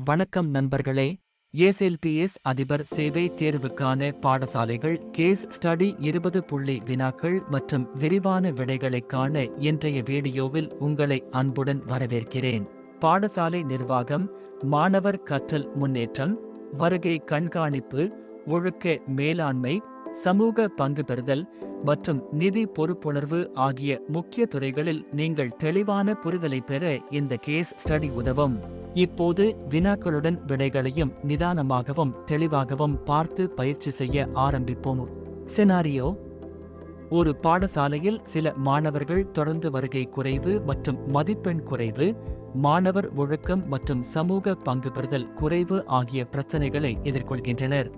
வணக்கம் நண்பர்களே. எஸ்எல்பிஎஸ் அதிபர் சேவை தேர்வுக்கான பாடசாலைகள் கேஸ் ஸ்டடி 20 புள்ளி வினாக்கள் மற்றும் விரிவான விடைகளைக் காண இன்றைய வீடியோவில் உங்களை அன்புடன் வரவேற்கிறேன். பாடசாலை நிர்வாகம், மாணவர் கற்றல் முன்னேற்றம், வருகை கண்காணிப்பு, ஒழுக்க மேலாண்மை, சமூக பங்கு பெறுதல் மற்றும் நிதி பொறுப்புணர்வு ஆகிய முக்கிய துறைகளில் நீங்கள் தெளிவான புரிதலை பெற இந்த கேஸ் ஸ்டடி உதவும். இப்போது வினாக்களுடன் விடைகளையும் நிதானமாகவும் தெளிவாகவும் பார்த்து பயிற்சி செய்ய ஆரம்பிப்போம். சினாரியோ: ஒரு பாடசாலையில் சில மாணவர்கள் தொடர்ந்து வருகை குறைவு மற்றும் மதிப்பெண் குறைவு, மாணவர் ஒழுக்கம் மற்றும் சமூக பங்கு பெறுதல் குறைவு ஆகிய பிரச்சினைகளை எதிர்கொள்கின்றனர்.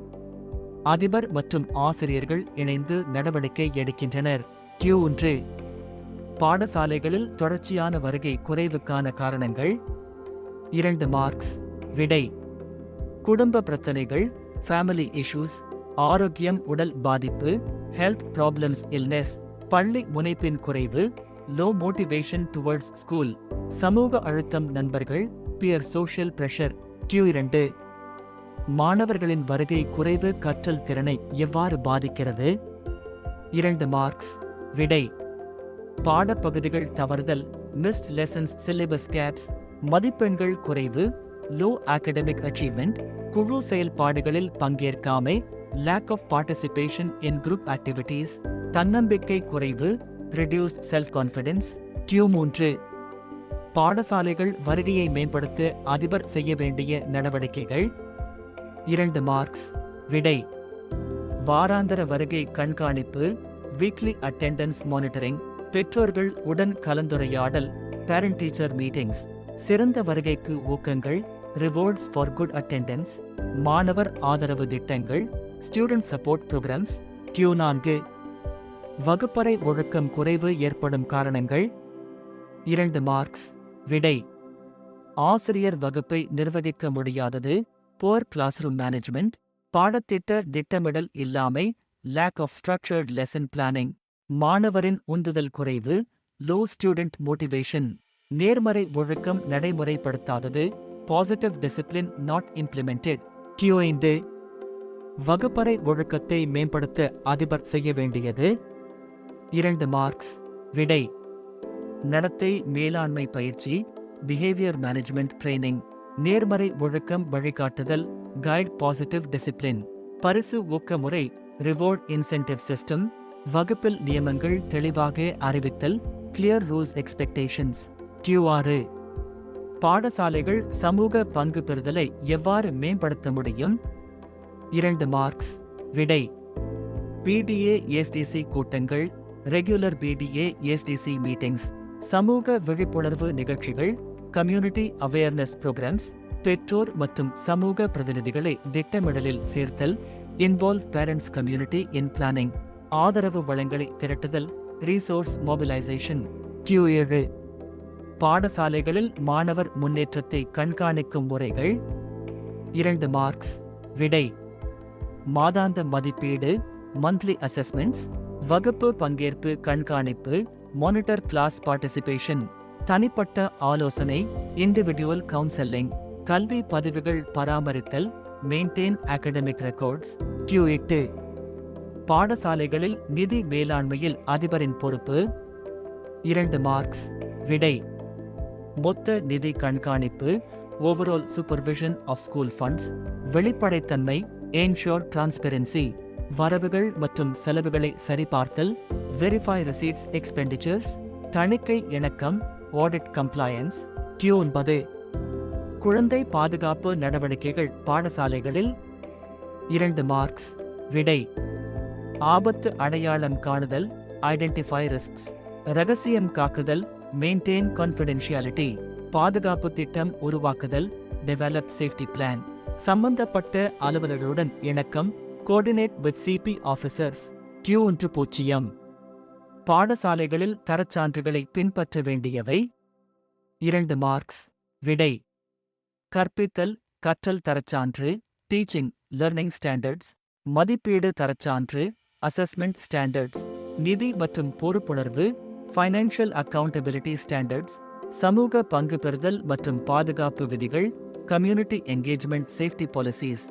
அதிபர் மற்றும் ஆசிரியர்கள் இணைந்து நடவடிக்கை எடுக்கின்றனர். Q1: பாடசாலைகளில் தொடர்ச்சியான வருகை குறைவுக்கான காரணங்கள். 2 மார்க்ஸ். விடை: குடும்ப பிரச்சனைகள், ஃபேமிலி இஷ்யூஸ், ஆரோக்கியம், உடல் பாதிப்பு, ஹெல்த் ப்ராப்ளம்ஸ், இல்னஸ், பள்ளி முனைப்பின் குறைவு, லோ மோட்டிவேஷன் டுவர்ட்ஸ் ஸ்கூல், சமூக அழுத்தம், நண்பர்கள், பியர் சோஷியல் பிரஷர். Q2: மாணவர்களின் வருகை குறைவு கற்றல் திறனை எவ்வாறு பாதிக்கிறது? 2 மார்க்ஸ். விடை: பாடப்பகுதிகள் தவறுதல், மிஸ்ட் லெசன்ஸ், சிலபஸ் கேப்ஸ், மதிப்பெண்கள் குறைவு, லோ அகாடமிக் அச்சீவ்மெண்ட், குழு செயல்பாடுகளில் பங்கேற்காமை, lack of participation in group activities, தன்னம்பிக்கை குறைவு, ரெடியூஸ்ட் செல்ஃப் கான்ஃபிடன்ஸ். Q3: பாடசாலைகள் வருகையை மேம்படுத்த அதிபர் செய்ய வேண்டிய நடவடிக்கைகள். 2 மார்க்ஸ். விடை: வாராந்தர வருகை கண்காணிப்பு, வீக்லி அட்டெண்டன்ஸ் மானிட்டரிங், பெற்றோர்கள் உடன் கலந்துரையாடல், பேரண்ட் டீச்சர் மீட்டிங்ஸ், சிறந்த வருகைக்கு ஊக்கங்கள், ரிவார்ட்ஸ் ஃபார் குட் அட்டெண்டன்ஸ், மாணவர் ஆதரவு திட்டங்கள், ஸ்டூடெண்ட் சப்போர்ட் ப்ரோக்ராம்ஸ். Q4: வகுப்பறை ஒழுக்கம் குறைவு ஏற்படும் காரணங்கள். 2 மார்க்ஸ். விடை: ஆசிரியர் வகுப்பை நிர்வகிக்க முடியாதது, புவர் கிளாஸ்ரூம் மேனேஜ்மெண்ட், பாடத்திட்ட திட்டமிடல் இல்லாமை, lack of structured lesson planning, மாணவரின் உந்துதல் குறைவு, லோ ஸ்டூடெண்ட் மோட்டிவேஷன், நேர்மறை ஒழுக்கம் நடைமுறைப்படுத்தாதது, positive discipline not implemented. Q5: வகுப்பறை ஒழுக்கத்தை மேம்படுத்த அதிபர் செய்ய வேண்டியது. 2 மார்க்ஸ். விடை: நடத்தை மேலாண்மை பயிற்சி, பிஹேவியர் மேனேஜ்மெண்ட் ட்ரைனிங், நேர்மறை ஒழுக்கம் வழிகாட்டுதல், கைட் பாசிட்டிவ் டிசிப்ளின், பரிசு ஊக்க முறை, ரிவார்ட் இன்சென்டிவ் சிஸ்டம், வகுப்பில் நியமங்கள் தெளிவாக அறிவித்தல், கிளியர் ரூல்ஸ் எக்ஸ்பெக்டேஷன்ஸ். Q6: பாடசாலைகள் சமூக பங்கு பெறுதலை எவ்வாறு மேம்படுத்த முடியும்? 2 மார்க்ஸ். விடை: PTA SDC கூட்டங்கள், ரெகுலர் PTA SDC மீட்டிங்ஸ், சமூக விழிப்புணர்வு நிகழ்ச்சிகள், கம்யூனிட்டி அவேர்னஸ் ப்ரோக்ராம்ஸ், பெற்றோர் மற்றும் சமூக பிரதிநிதிகளை திட்டமிடலில் சேர்த்தல், involve parents community in planning, ஆதரவு வளங்களை திரட்டுதல், ரீசோர்ஸ் மொபிலைசேஷன். Q7: பாடசாலைகளில் மாணவர் முன்னேற்றத்தை கண்காணிக்கும் முறைகள். 2 மார்க்ஸ். விடை: மாதாந்த மதிப்பீடு, மந்த்லி அசஸ்மெண்ட்ஸ், வகுப்பு பங்கேற்பு கண்காணிப்பு, மானிட்டர் கிளாஸ் பார்ட்டிசிபேஷன், தனிப்பட்ட ஆலோசனை, இண்டிவிஜுவல் கவுன்செலிங், கல்வி பதிவுகள் பராமரித்தல், மெயின்டெயின் அகாடமிக் ரெக்கார்ட்ஸ். Q8: பாடசாலைகளில் நிதி மேலாண்மையில் அதிபரின் பொறுப்பு. 2 மார்க்ஸ். விடை: மொத்த நிதி கண்காணிப்பு, overall supervision of school funds, வெளிப்படைத்தன்மை, என்ஷூர் டிரான்ஸ்பெரன்சி, வரவுகள் மற்றும் செலவுகளை சரிபார்த்தல், வெரிஃபை ரிசீட்ஸ் எக்ஸ்பெண்டிச்சர்ஸ், தணிக்கை இணக்கம், ஆடிட் கம்ப்ளையன்ஸ். Q9: குழந்தை பாதுகாப்பு நடவடிக்கைகள் பாடசாலைகளில். 2 மார்க்ஸ். விடை: ஆபத்து அடையாளம் காணுதல், ஐடென்டிஃபை ரிஸ்க்ஸ், ரகசியம் காக்குதல், மெயின்டெயின் கான்ஃபிடென்ஷியாலிட்டி, பாதுகாப்பு திட்டம் உருவாக்குதல், டெவலப் சேஃப்டி பிளான், சம்பந்தப்பட்ட அலுவலர்களுடன் இணக்கம், coordinate with CP officers. Q10: பாடசாலைகளில் தரச்சான்றுகளை பின்பற்ற வேண்டியவை. 2 மார்க்ஸ். விடை: கற்பித்தல் கற்றல் தரச்சான்று, டீச்சிங் லர்னிங் ஸ்டாண்டர்ட்ஸ், மதிப்பீடு தரச்சான்று, அசஸ்மெண்ட் ஸ்டாண்டர்ட்ஸ், நிதி மற்றும் பொறுப்புணர்வு, ஃபைனான்ஷியல் அக்கவுண்டபிலிட்டி ஸ்டாண்டர்ட்ஸ், சமூக பங்கு பெறுதல் மற்றும் பாதுகாப்பு விதிகள், கம்யூனிட்டி என்கேஜ்மெண்ட் சேஃப்டி பாலிசிஸ்.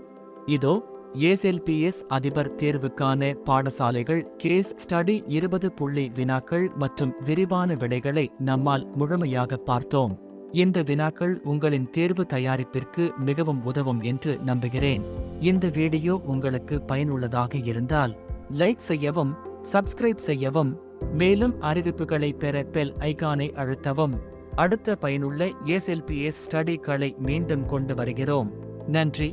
இதோ ஏஎஸ்எல்பிஎஸ் அதிபர் தேர்வுக்கான பாடசாலைகள் கேஸ் ஸ்டடி 20 புள்ளி வினாக்கள் மற்றும் விரிவான விடைகளை நம்மால் முழுமையாக பார்த்தோம். இந்த வினாக்கள் உங்களின் தேர்வு தயாரிப்பிற்கு மிகவும் உதவும் என்று நம்புகிறேன். இந்த வீடியோ உங்களுக்கு பயனுள்ளதாக இருந்தால் லைக் செய்யவும், சப்ஸ்கிரைப் செய்யவும், மேலும் அறிவிப்புகளை பெற பெல் ஐகானை அழுத்தவும். அடுத்த பயனுள்ள ஏஎஸ்எல்பிஎஸ் ஸ்டடிகளை மீண்டும் கொண்டு வருகிறோம். நன்றி.